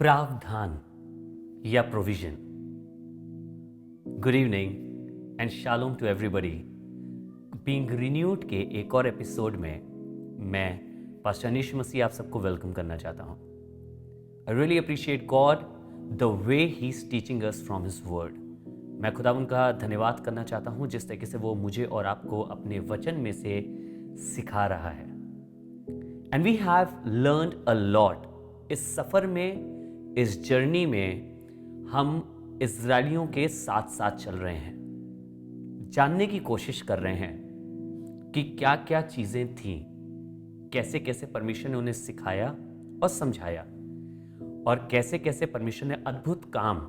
प्रावधान या provision. Good evening and shalom to everybody. Being renewed के एक और एपिसोड में मैं पास्टर अनीश मसीह आप सबको वेलकम करना चाहता हूं। I really appreciate God the way he is teaching us from his word. मैं खुदावंद का धन्यवाद करना चाहता हूं जिस तरीके से वो मुझे और आपको अपने वचन में से सिखा रहा है। And we have learned a lot. इस सफर में, इस जर्नी में हम इजरायलियों के साथ साथ चल रहे हैं, जानने की कोशिश कर रहे हैं कि क्या क्या चीजें थीं, कैसे कैसे परमेश्वर ने उन्हें सिखाया और समझाया, और कैसे कैसे परमेश्वर ने अद्भुत काम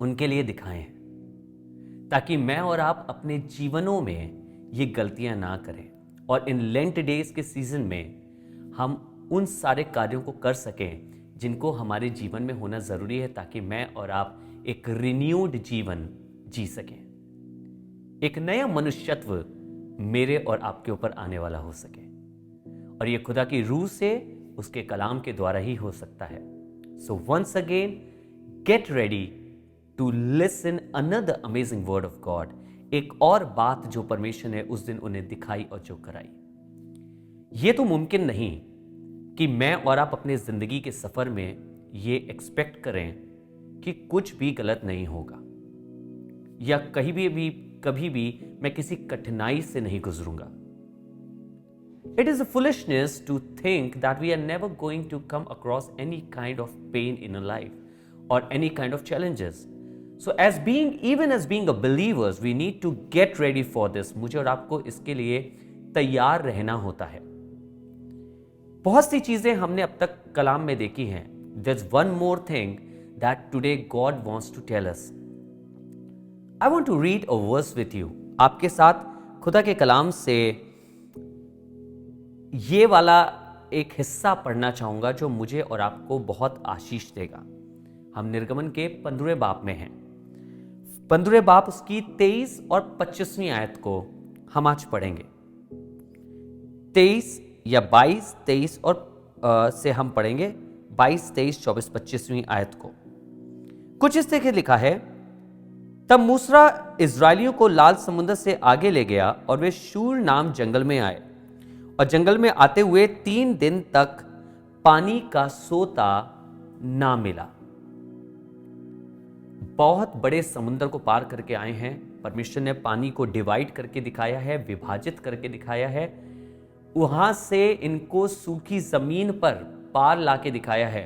उनके लिए दिखाए हैं, ताकि मैं और आप अपने जीवनों में ये गलतियां ना करें और इन लेंट डेज के सीजन में हम उन सारे कार्यों को कर सकें जिनको हमारे जीवन में होना जरूरी है, ताकि मैं और आप एक रिन्यूड जीवन जी सकें, एक नया मनुष्यत्व मेरे और आपके ऊपर आने वाला हो सके। और ये खुदा की रूह से, उसके कलाम के द्वारा ही हो सकता है। So once again get ready to listen another amazing word of God. एक और बात जो परमेश्वर ने उस दिन उन्हें दिखाई और जो कराई। ये तो मुमकिन नहीं कि मैं और आप अपने जिंदगी के सफर में ये एक्सपेक्ट करें कि कुछ भी गलत नहीं होगा, या कभी भी मैं किसी कठिनाई से नहीं गुजरूंगा। It is a foolishness to think that we are never going to come across any kind of pain in a life or any kind of challenges. So as being a believers we need to get ready for this. मुझे और आपको इसके लिए तैयार रहना होता है। बहुत सी चीजें हमने अब तक कलाम में देखी हैं। There's one more thing that today God wants to tell us. I want to read a verse with you. आपके साथ खुदा के कलाम से ये वाला एक हिस्सा पढ़ना चाहूंगा जो मुझे और आपको बहुत आशीष देगा। हम निर्गमन के 15वें बाब में हैं। 15वें बाब उसकी 23 और 25वीं आयत को हम आज पढ़ेंगे। 23 या 22, 23 और से हम पढ़ेंगे 22, 23, 24, 25वीं आयत को। कुछ इस तरह लिखा है, तब मूसा इजरायलियों को लाल समुद्र से आगे ले गया और वे शूर नाम जंगल में आए, और जंगल में आते हुए 3 दिन तक पानी का सोता ना मिला। बहुत बड़े समुद्र को पार करके आए हैं। परमेश्वर ने पानी को डिवाइड करके दिखाया है, विभाजित करके दिखाया है। वहां से इनको सूखी जमीन पर पार लाके दिखाया है।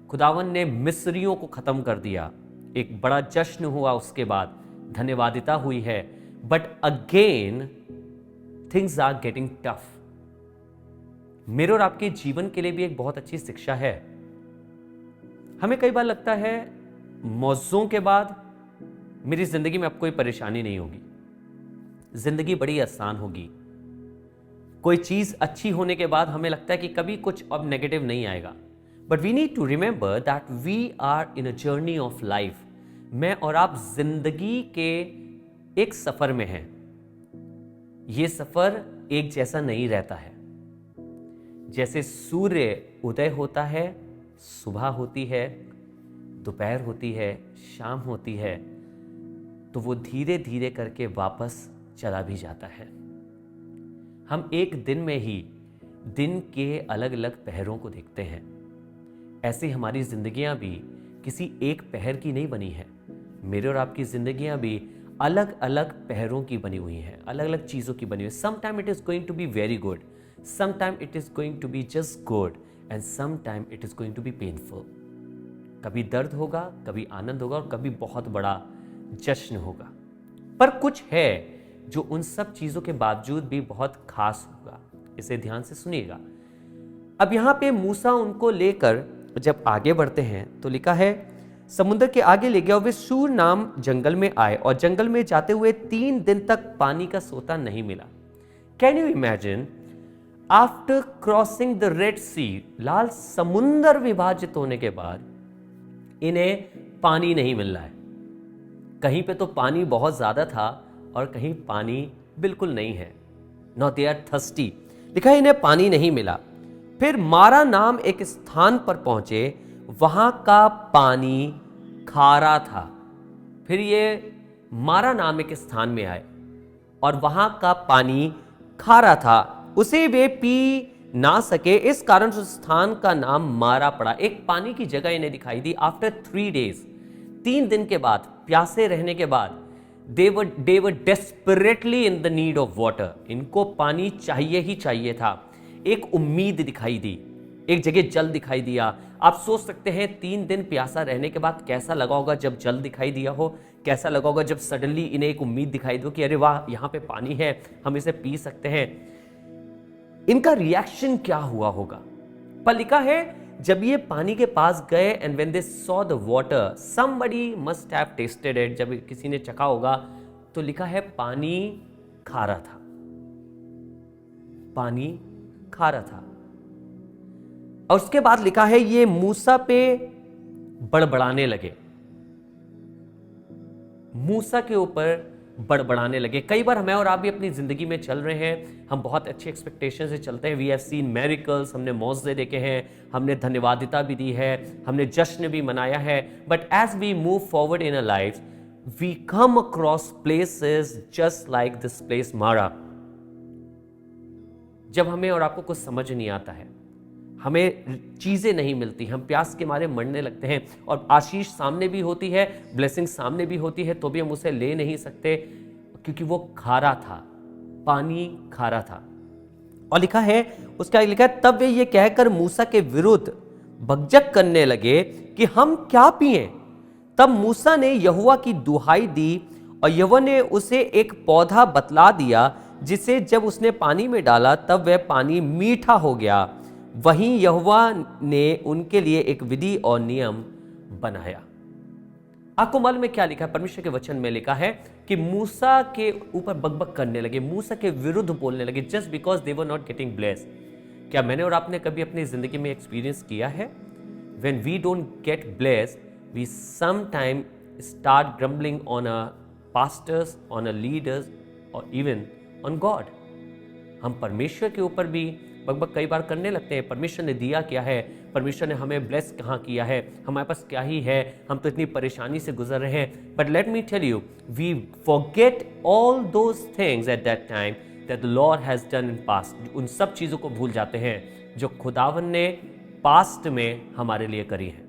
खुदावन ने मिस्रियों को खत्म कर दिया। एक बड़ा जश्न हुआ, उसके बाद धन्यवादिता हुई है। But again things are getting tough. मेरे और आपके जीवन के लिए भी एक बहुत अच्छी शिक्षा है। हमें कई बार लगता है मौजों के बाद मेरी जिंदगी में अब कोई परेशानी नहीं होगी, जिंदगी बड़ी आसान होगी। कोई चीज अच्छी होने के बाद हमें लगता है कि कभी कुछ अब नेगेटिव नहीं आएगा। But we need to remember that we are in a journey of life. मैं और आप जिंदगी के एक सफर में हैं। यह सफर एक जैसा नहीं रहता है। जैसे सूर्य उदय होता है, सुबह होती है, दोपहर होती है, शाम होती है, तो वो धीरे धीरे करके वापस चला भी जाता है। हम एक दिन में ही दिन के अलग अलग पहरों को देखते हैं। ऐसे हमारी जिंदगियां भी किसी एक पहर की नहीं बनी है। मेरे और आपकी जिंदगियां भी अलग अलग पहरों की बनी हुई हैं, अलग अलग चीजों की बनी हुई है। Some time it is going to be very good, some time it is going to be just good, and some time it is going to be painful. कभी दर्द होगा, कभी आनंद होगा, और कभी बहुत बड़ा जश्न होगा। पर कुछ है जो उन सब चीजों के बावजूद भी बहुत खास होगा। इसे ध्यान से सुनिएगा। अब यहां पे मूसा उनको लेकर जब आगे बढ़ते हैं तो लिखा है, समुद्र के आगे ले गया और वे शूर नाम जंगल में आए, और जंगल में जाते हुए 3 दिन तक पानी का सोता नहीं मिला। Can you imagine, after crossing the Red Sea, लाल समुद्र विभाजित होने के बाद इन्हें पानी नहीं मिल रहा है। कहीं पे तो पानी बहुत ज्यादा था और कहीं पानी बिल्कुल नहीं है। No they are thirsty. लिखा है इन्हें पानी नहीं मिला। फिर मारा नाम एक स्थान पर पहुंचे, वहां का पानी खारा था। फिर ये मारा नाम एक स्थान में आए और वहां का पानी खारा था, उसे वे पी ना सके, इस कारण उस स्थान का नाम मारा पड़ा। एक पानी की जगह इन्हें दिखाई दी। आफ्टर 3 days, 3 दिन के बाद, प्यासे रहने के बाद, they were desperately in the need of water। इनको पानी चाहिए ही चाहिए था। एक उम्मीद दिखाई दी, एक जगह जल दिखाई दिया। आप सोच सकते हैं 3 दिन प्यासा रहने के बाद कैसा लगा होगा जब जल दिखाई दिया हो, कैसा लगा होगा जब सडनली इन्हें एक उम्मीद दिखाई दो कि अरे वाह, यहां पे पानी है, हम इसे पी सकते हैं। इनका रिएक्शन क्या हुआ होगा? पर लिखा है जब ये पानी के पास गए, and when they saw the water, somebody must have tested it, जब किसी ने चखा होगा, तो लिखा है पानी खारा था। पानी खारा था। और उसके बाद लिखा है ये मूसा पे बड़बड़ाने लगे, मूसा के ऊपर बड़बड़ाने लगे। कई बार हमें और आप भी अपनी जिंदगी में चल रहे हैं, हम बहुत अच्छे एक्सपेक्टेशन से चलते हैं। वी हैव सीन मिरेकल्स, हमने मौजज़े देखे हैं, हमने धन्यवादिता भी दी है, हमने जश्न भी मनाया है। But as we move forward in a life, we come across places just like this place Marah. जब हमें और आपको कुछ समझ नहीं आता है, हमें चीजें नहीं मिलती, हम प्यास के मारे मरने लगते हैं, और आशीष सामने भी होती है, ब्लेसिंग सामने भी होती है, तो भी हम उसे ले नहीं सकते क्योंकि वो खारा था, पानी खारा था। और लिखा है, उसका लिखा है, तब वे ये कहकर मूसा के विरुद्ध बकझक करने लगे कि हम क्या पिएं। तब मूसा ने यहोवा की दुहाई दी और यहोवा ने उसे एक पौधा बतला दिया, जिसे जब उसने पानी में डाला तब वह पानी मीठा हो गया। वहीं यहोवा ने उनके लिए एक विधि और नियम बनाया। आपको मालूम है क्या लिखा है? परमेश्वर के वचन में लिखा है कि मूसा के ऊपर बकबक करने लगे, मूसा के विरुद्ध बोलने लगे, just because they were not getting blessed. क्या मैंने और आपने कभी अपनी जिंदगी में एक्सपीरियंस किया है? When we don't get blessed, we sometime start grumbling on a pastors, on a leaders और इवन ऑन गॉड। हम परमेश्वर के ऊपर भी बकबक कई बार करने लगते हैं। परमेश्वर ने दिया क्या है, परमेश्वर ने हमें ब्लेस कहाँ किया है, हमारे पास क्या ही है, हम तो इतनी परेशानी से गुजर रहे हैं। But let me tell you, we forget all those things at that time that the Lord has done in past. उन सब चीज़ों को भूल जाते हैं जो खुदावन ने पास्ट में हमारे लिए करी है।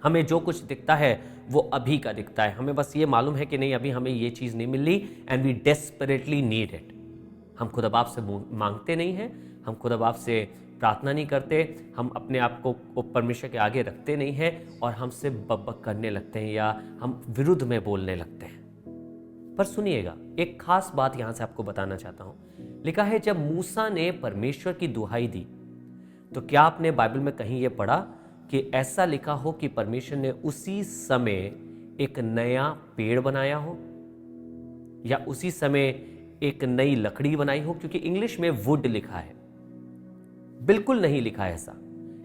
हमें जो कुछ दिखता है वो अभी का दिखता है, हमें बस ये मालूम है कि नहीं, अभी हमें ये चीज़ नहीं मिल रही, and we desperately need it. हम खुदा बाप से मांगते नहीं हैं, हम खुदा बाप से प्रार्थना नहीं करते, हम अपने आप को परमेश्वर के आगे रखते नहीं हैं, और हमसे बकबक करने लगते हैं या हम विरुद्ध में बोलने लगते हैं। पर सुनिएगा, एक खास बात यहां से आपको बताना चाहता हूं। लिखा है जब मूसा ने परमेश्वर की दुहाई दी, तो क्या आपने बाइबल में कहीं यह पढ़ा कि ऐसा लिखा हो कि परमेश्वर ने उसी समय एक नया पेड़ बनाया हो, या उसी समय एक नई लकड़ी बनाई हो? क्योंकि इंग्लिश में वुड लिखा है, बिल्कुल नहीं लिखा है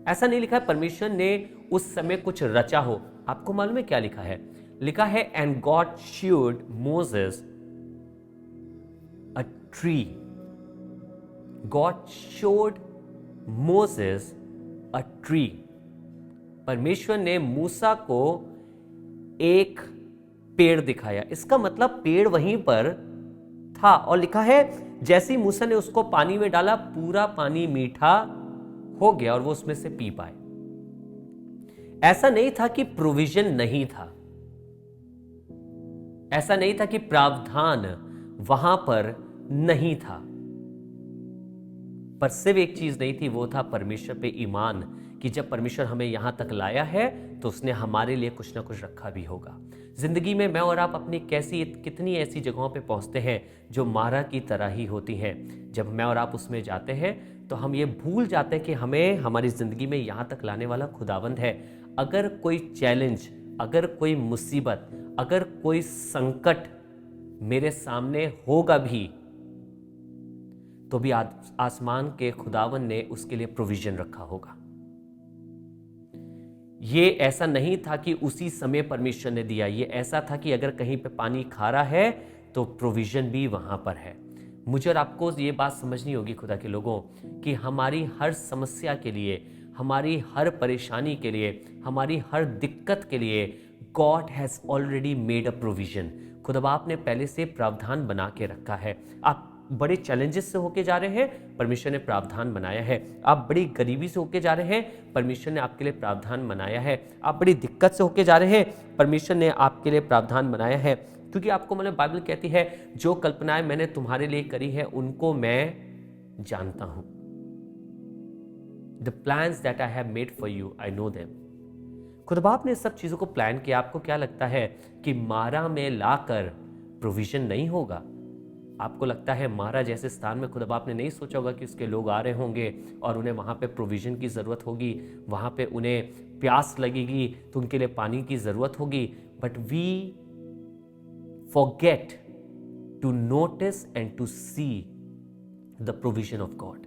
ऐसा नहीं लिखा है परमेश्वर ने उस समय कुछ रचा हो। आपको मालूम है क्या लिखा है? लिखा है and God showed Moses a tree. God showed Moses a tree. परमेश्वर ने मूसा को एक पेड़ दिखाया। इसका मतलब पेड़ वहीं पर था, और लिखा है जैसे ही मूसा ने उसको पानी में डाला, पूरा पानी मीठा हो गया और वो उसमें से पी पाए। ऐसा नहीं था कि प्रोविजन नहीं था, ऐसा नहीं था कि प्रावधान वहां पर नहीं था, पर सिर्फ एक चीज नहीं थी, वो था परमेश्वर पे ईमान, कि जब परमेश्वर हमें यहां तक लाया है तो उसने हमारे लिए कुछ ना कुछ रखा भी होगा। जिंदगी में मैं और आप अपनी कितनी ऐसी जगहों पे पहुंचते हैं जो मारा की तरह ही होती हैं। जब मैं और आप उसमें जाते हैं तो हम ये भूल जाते हैं कि हमें हमारी जिंदगी में यहां तक लाने वाला खुदावंद है। अगर कोई चैलेंज, अगर कोई मुसीबत, अगर कोई संकट मेरे सामने होगा भी, तो भी आसमान के खुदावंद ने उसके लिए प्रोविजन रखा होगा। ये ऐसा नहीं था कि उसी समय परमेश्वर ने दिया, ये ऐसा था कि अगर कहीं पे पानी खारा है तो प्रोविजन भी वहां पर है। मुझे और आपको ये बात समझनी होगी खुदा के लोगों, कि हमारी हर समस्या के लिए, हमारी हर परेशानी के लिए, हमारी हर दिक्कत के लिए God has already made a provision. खुदा बाप ने पहले से प्रावधान बना के रखा है। आप बड़े चैलेंजेस से होके जा रहे हैं, परमेश्वर ने प्रावधान बनाया है। आप बड़ी गरीबी से होके जा रहे हैं, परमेश्वर ने आपके लिए प्रावधान बनाया है। आप बड़ी दिक्कत से होके जा रहे हैं, परमेश्वर ने आपके लिए प्रावधान बनाया है। क्योंकि आपको मतलब बाइबल कहती है, जो कल्पनाएं मैंने तुम्हारे लिए करी है उनको मैं जानता हूं। The plans that I have made for you, I know them. खुदा बाप ने सब चीजों को प्लान किया। आपको क्या लगता है कि मारा में लाकर प्रोविजन नहीं होगा? आपको लगता है मारा जैसे स्थान में खुदा बाप ने नहीं सोचा होगा कि उसके लोग आ रहे होंगे और उन्हें वहां पे प्रोविजन की जरूरत होगी, वहां पे उन्हें प्यास लगेगी तो उनके लिए पानी की जरूरत होगी? But we forget to notice and to see the provision of God।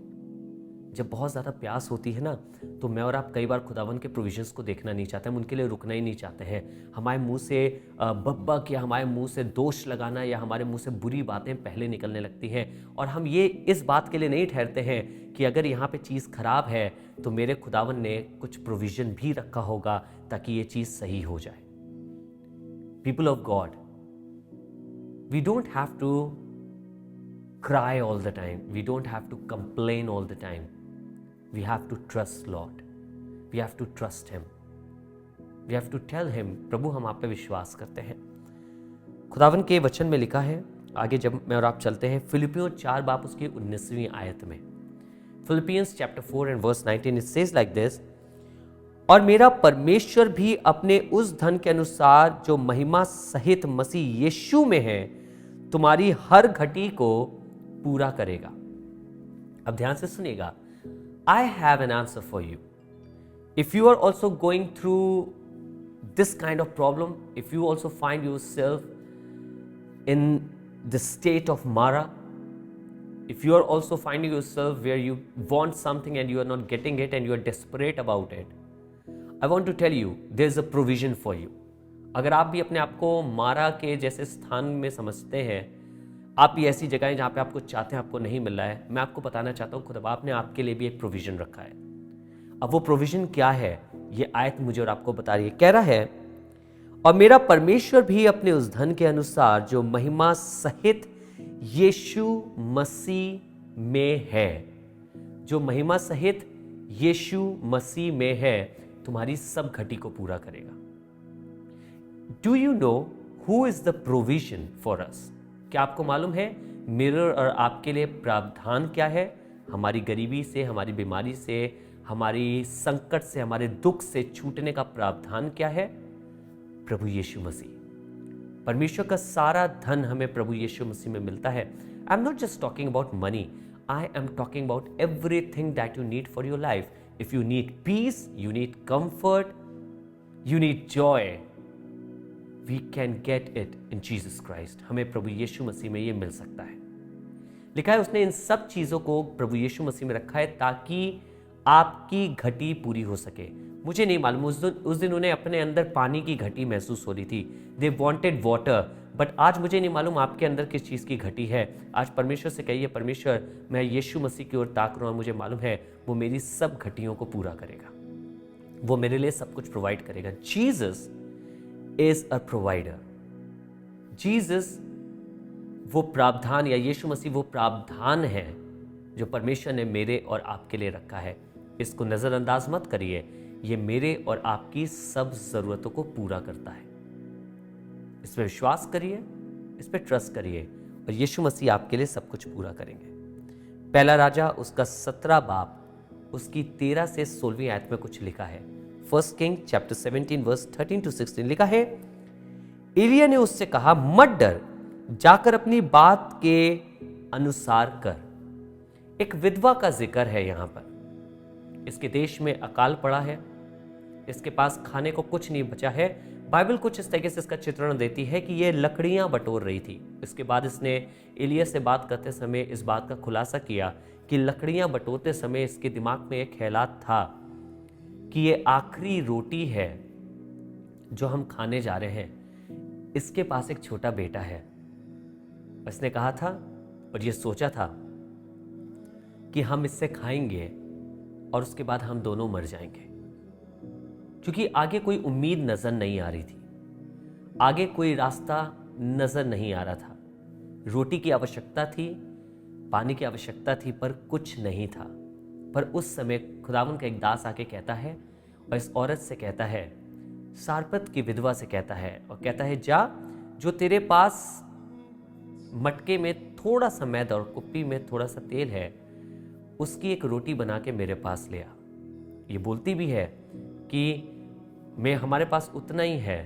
जब बहुत ज़्यादा प्यास होती है ना, तो मैं और आप कई बार खुदावन के प्रोविजंस को देखना नहीं चाहते, हम उनके लिए रुकना ही नहीं चाहते हैं। हमारे मुंह से बकबक या हमारे मुंह से दोष लगाना या हमारे मुंह से बुरी बातें पहले निकलने लगती हैं, और हम ये इस बात के लिए नहीं ठहरते हैं कि अगर यहाँ पे चीज़ खराब है तो मेरे खुदावन ने कुछ प्रोविजन भी रखा होगा ताकि ये चीज़ सही हो जाए। People of God, we don't have to cry all the time. We don't have to complain all the time. We have to trust Lord. We have to trust Him. We have to tell Him, प्रभु हम आप पे विश्वास करते हैं। खुदावन के वचन में लिखा है, आगे जब मैं और आप चलते हैं, फिलिपियों 4 बाब उसकी 19वीं आयत में, Philippians chapter 4 and verse 19, it says like this, और मेरा परमेश्वर भी अपने उस धन के अनुसार जो महिमा सहित मसीह यीशु में है तुम्हारी हर घटी को पूरा करेगा। अब ध्यान से सुनिएगा। I have an answer for you. If you are also going through this kind of problem, if you also find yourself in the state of Mara, if you are also finding yourself where you want something and you are not getting it and you are desperate about it, I want to tell you, there is a provision for you. अगर आप भी अपने आप को मारा के जैसे स्थान में समझते हैं, आप भी ऐसी जगह है जहाँ पे आपको चाहते हैं आपको नहीं मिल रहा है, मैं आपको बताना चाहता हूँ खुदा बाप ने आपके लिए भी एक प्रोविजन रखा है। अब वो प्रोविजन क्या है, ये आयत मुझे और आपको बता रही है। कह रहा है, और मेरा परमेश्वर भी अपने उस धन के अनुसार जो महिमा सहित यीशु मसीह में है, जो महिमा सहित यीशु मसीह में है, तुम्हारी सब घटी को पूरा करेगा। Do you know who is the provision for us? क्या आपको मालूम है मेरे और आपके लिए प्रावधान क्या है? हमारी गरीबी से, हमारी बीमारी से, हमारी संकट से, हमारे दुख से छूटने का प्रावधान क्या है? प्रभु यीशु मसीह। परमेश्वर का सारा धन हमें प्रभु यीशु मसीह में मिलता है। I am not just talking about money, I am talking about everything that you need for your life. If you need peace, you need comfort, you need joy, we can get it in Jesus Christ. हमें प्रभु यीशु मसीह में ये मिल सकता है। लिखा है उसने इन सब चीज़ों को प्रभु यीशु मसीह में रखा है ताकि आपकी घटी पूरी हो सके। मुझे नहीं मालूम, उस दिन उन्हें अपने अंदर पानी की घटी महसूस हो रही थी। दे वॉन्टेड वाटर, बट आज मुझे नहीं मालूम आपके अंदर किस चीज़ की घटी है। आज परमेश्वर से कहिए, परमेश्वर मैं यीशु मसीह की ओर ताक रहा हूँ, मुझे मालूम है वो मेरी सब घटियों को पूरा करेगा, वो मेरे लिए सब कुछ प्रोवाइड करेगा। Jesus is a provider. Jesus वो प्रावधान, या यीशु मसीह वो प्रावधान है जो परमेश्वर ने मेरे और आपके लिए रखा है। इसको नज़रअंदाज मत करिए, ये मेरे और आपकी सब ज़रूरतों को पूरा करता है। इस पर विश्वास करिए, इस पर ट्रस्ट करिए और यीशु मसीह आपके लिए सब कुछ पूरा करेंगे। पहला राजा उसका 17 बाब उसकी 13 से 16वीं आयत में कुछ लिखा है। First king chapter 17 verse 13 to 16 लिखा है, एलिया ने उससे कहा, मत डर, जाकर अपनी बात के अनुसार कर। एक विधवा का जिक्र है यहां पर। इसके देश में अकाल पड़ा है, इसके पास खाने को कुछ नहीं बचा है। बाइबल कुछ इस तरीके से इसका चित्रण देती है कि ये लकड़ियां बटोर रही थी। इसके बाद इसने एलिया से बात करते समय इस बात का खुलासा किया कि लकड़ियां बटोरते समय इसके दिमाग में एक ख्यालात था कि ये आखिरी रोटी है जो हम खाने जा रहे हैं। इसके पास एक छोटा बेटा है। इसने कहा था और ये सोचा था कि हम इससे खाएंगे और उसके बाद हम दोनों मर जाएंगे। क्योंकि आगे कोई उम्मीद नजर नहीं आ रही थी, आगे कोई रास्ता नजर नहीं आ रहा था। रोटी की आवश्यकता थी, पानी की आवश्यकता थी, पर कुछ नहीं था। पर उस समय खुदावन का एक दास आके कहता है और इस औरत से कहता है, सारपत की विधवा से कहता है और कहता है, जा, जो तेरे पास मटके में थोड़ा सा मैदा और कुप्पी में थोड़ा सा तेल है, उसकी एक रोटी बना के मेरे पास ले आ। ये बोलती भी है कि हमारे पास उतना ही है,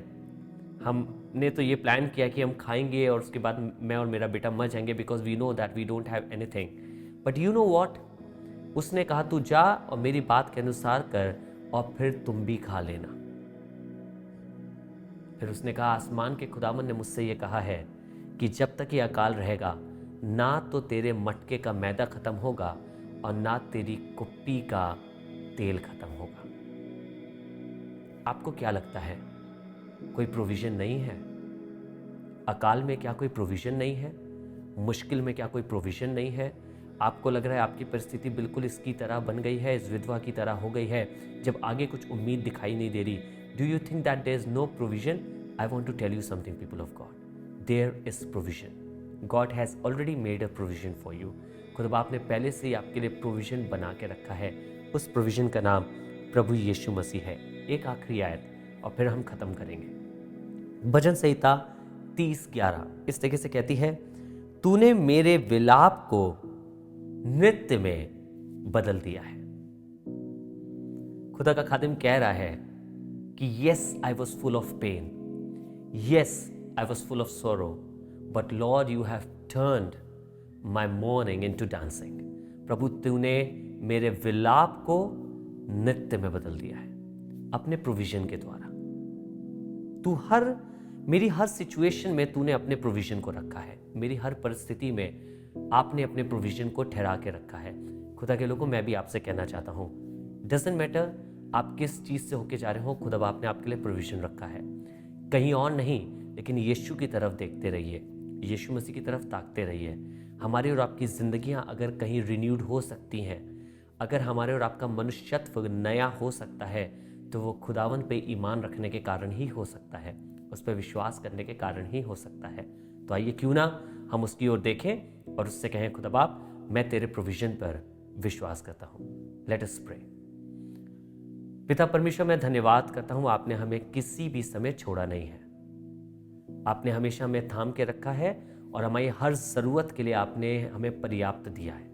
हमने तो ये प्लान किया कि हम खाएंगे और उसके बाद मैं और मेरा बेटा मर जाएंगे, because we know that we don't have anything. But you know what, उसने कहा, तू जा और मेरी बात के अनुसार कर और फिर तुम भी खा लेना। फिर उसने कहा, आसमान के खुदावन ने मुझसे ये कहा है कि जब तक ये अकाल रहेगा, ना तो तेरे मटके का मैदा खत्म होगा और ना तेरी कुप्पी का तेल खत्म होगा। आपको क्या लगता है, कोई प्रोविजन नहीं है? अकाल में क्या कोई प्रोविजन नहीं है? मुश्किल में क्या कोई प्रोविजन नहीं है? आपको लग रहा है आपकी परिस्थिति बिल्कुल इसकी तरह बन गई है, इस विधवा की तरह हो गई है, जब आगे कुछ उम्मीद दिखाई नहीं दे रही? Do you think that there is no provision? I want to tell you something, people of God, there is provision. God has already made a provision for you. खुदा आपने पहले से ही आपके लिए प्रोविजन बना के रखा है। उस प्रोविजन का नाम प्रभु यीशु मसीह है। एक आखिरी आयत और फिर हम खत्म करेंगे। भजन संहिता 30:11 इस तरीके से कहती है, तूने मेरे विलाप को नृत्य में बदल दिया है। खुदा का खादिम कह रहा है कि yes, I was full of pain, yes, I was full of sorrow, but Lord you have turned my mourning into dancing. प्रभु, तूने मेरे विलाप को नृत्य में बदल दिया है अपने प्रोविजन के द्वारा। मेरी हर सिचुएशन में तूने अपने प्रोविजन को रखा है। मेरी हर परिस्थिति में आपने अपने प्रोविजन को ठहरा के रखा है। खुदा के लोगों, मैं भी आपसे कहना चाहता हूँ, डजंट मैटर आप किस चीज़ से होके जा रहे हो, खुदा आपने आपके लिए प्रोविजन रखा है। कहीं और नहीं, लेकिन यीशु की तरफ देखते रहिए, यीशु मसीह की तरफ ताकते रहिए। हमारी और आपकी ज़िंदगियाँ अगर कहीं रिन्यूड हो सकती हैं, अगर हमारे और आपका मनुष्यत्व नया हो सकता है, तो वो खुदावन पे ईमान रखने के कारण ही हो सकता है, उस पर विश्वास करने के कारण ही हो सकता है। तो आइए क्यों ना हम उसकी ओर देखें और उससे कहें, खुदा बाप, मैं तेरे प्रोविजन पर विश्वास करता हूँ। Let us pray. पिता परमेश्वर, मैं धन्यवाद करता हूँ, आपने हमें किसी भी समय छोड़ा नहीं है। आपने हमेशा हमें थाम के रखा है और हमारी हर ज़रूरत के लिए आपने हमें पर्याप्त दिया है।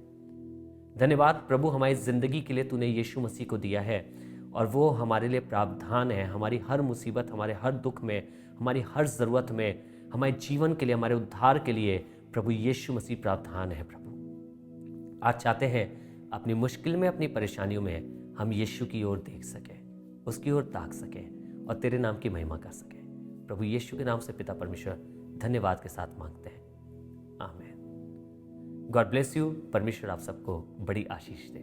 धन्यवाद प्रभु, हमारी ज़िंदगी के लिए तूने यीशु मसीह को दिया है और वो हमारे लिए प्रावधान है। हमारी हर मुसीबत, हमारे हर दुख में, हमारी हर ज़रूरत में, हमारे जीवन के लिए, हमारे उद्धार के लिए प्रभु यीशु मसीह प्रावधान है। प्रभु, आज चाहते हैं अपनी मुश्किल में, अपनी परेशानियों में हम यीशु की ओर देख सकें, उसकी ओर ताक सकें और तेरे नाम की महिमा कर सकें। प्रभु यीशु के नाम से पिता परमेश्वर धन्यवाद के साथ मांगते हैं, आमीन। God bless you. परमेश्वर आप सबको बड़ी आशीष दे।